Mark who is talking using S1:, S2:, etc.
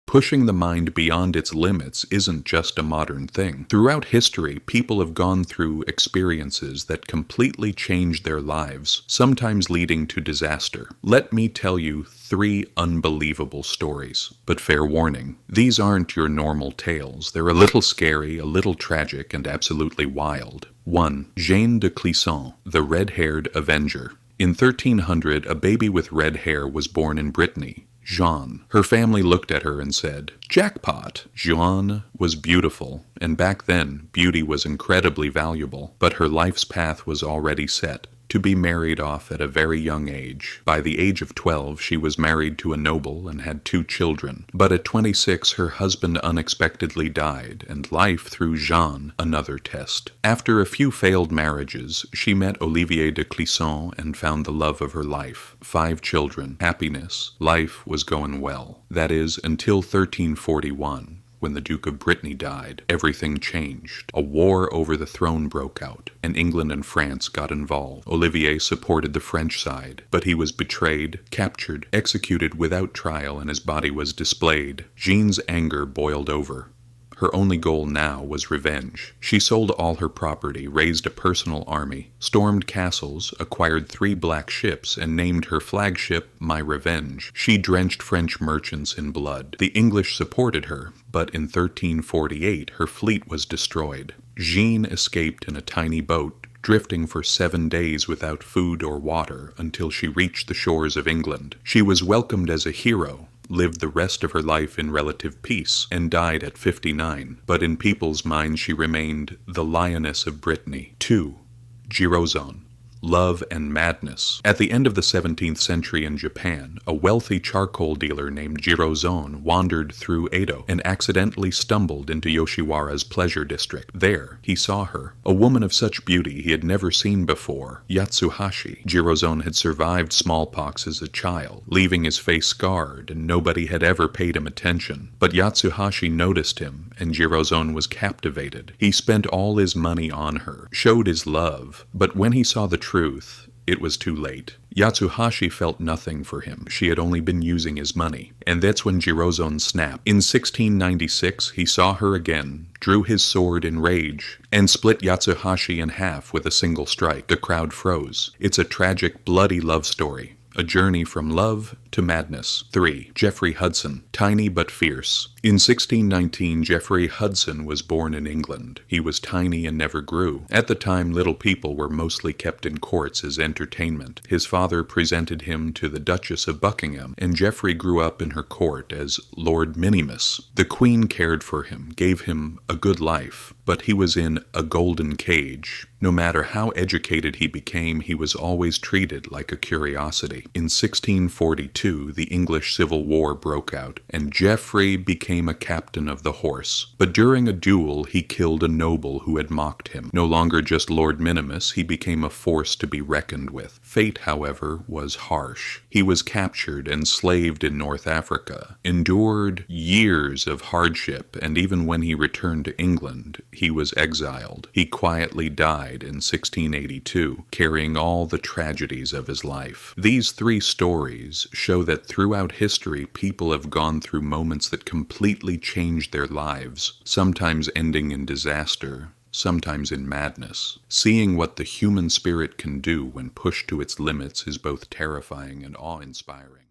S1: Pushing the mind beyond its limits isn't just a modern thing. Throughout history, people have gone through experiences that completely changed their lives, sometimes leading to disaster. Let me tell you 3 unbelievable stories. But fair warning, these aren't your normal tales. They're a little scary, a little tragic, and absolutely wild. 1. Jeanne de Clisson, the red-haired Avenger. In 1300, a baby with red hair was born in Brittany, Jeanne. Her family looked at her and said, "Jackpot!" Jeanne was beautiful, and back then, beauty was incredibly valuable, but her life's path was already set. To be married off at a very young age. By the age of 12, she was married to a noble and had 2 children. But at 26, her husband unexpectedly died, and life threw Jeanne another test. After a few failed marriages, she met Olivier de Clisson and found the love of her life. 5 children, happiness, life was going well. That is, until 1341. When the Duke of Brittany died, everything changed. A war over the throne broke out, and England and France got involved. Olivier supported the French side, but he was betrayed, captured, executed without trial, and his body was displayed. Jeanne's anger boiled over. Her only goal now was revenge. She sold all her property, raised a personal army, stormed castles, acquired 3 black ships, and named her flagship My Revenge. She drenched French merchants in blood. The English supported her, but in 1348 her fleet was destroyed. Jeanne escaped in a tiny boat, drifting for 7 days without food or water until she reached the shores of England. She was welcomed as a hero, lived the rest of her life in relative peace, and died at 59. But in people's minds she remained the Lioness of Brittany. 2. Girozon. Love and madness. At the end of the 17th century in Japan, a wealthy charcoal dealer named Girozon wandered through Edo and accidentally stumbled into Yoshiwara's pleasure district. There, he saw her, a woman of such beauty he had never seen before, Yatsuhashi. Girozon had survived smallpox as a child, leaving his face scarred, and nobody had ever paid him attention. But Yatsuhashi noticed him, and Girozon was captivated. He spent all his money on her, showed his love, but when he saw the truth, it was too late. Yatsuhashi felt nothing for him. She had only been using his money. And that's when Girozon snapped. In 1696, he saw her again, drew his sword in rage, and split Yatsuhashi in half with a single strike. The crowd froze. It's a tragic, bloody love story. A journey from love to madness. 3. Geoffrey Hudson. Tiny but fierce. In 1619, Geoffrey Hudson was born in England. He was tiny and never grew. At the time, little people were mostly kept in courts as entertainment. His father presented him to the Duchess of Buckingham, and Geoffrey grew up in her court as Lord Minimus. The Queen cared for him, gave him a good life, but he was in a golden cage. No matter how educated he became, he was always treated like a curiosity. In 1642, the English Civil War broke out, and Geoffrey became a captain of the horse. But during a duel, he killed a noble who had mocked him. No longer just Lord Minimus, he became a force to be reckoned with. Fate, however, was harsh. He was captured and enslaved in North Africa, endured years of hardship, and even when he returned to England, he was exiled. He quietly died in 1682, carrying all the tragedies of his life. These 3 stories show that throughout history, people have gone through moments that completely changed their lives, sometimes ending in disaster, sometimes in madness. Seeing what the human spirit can do when pushed to its limits is both terrifying and awe-inspiring.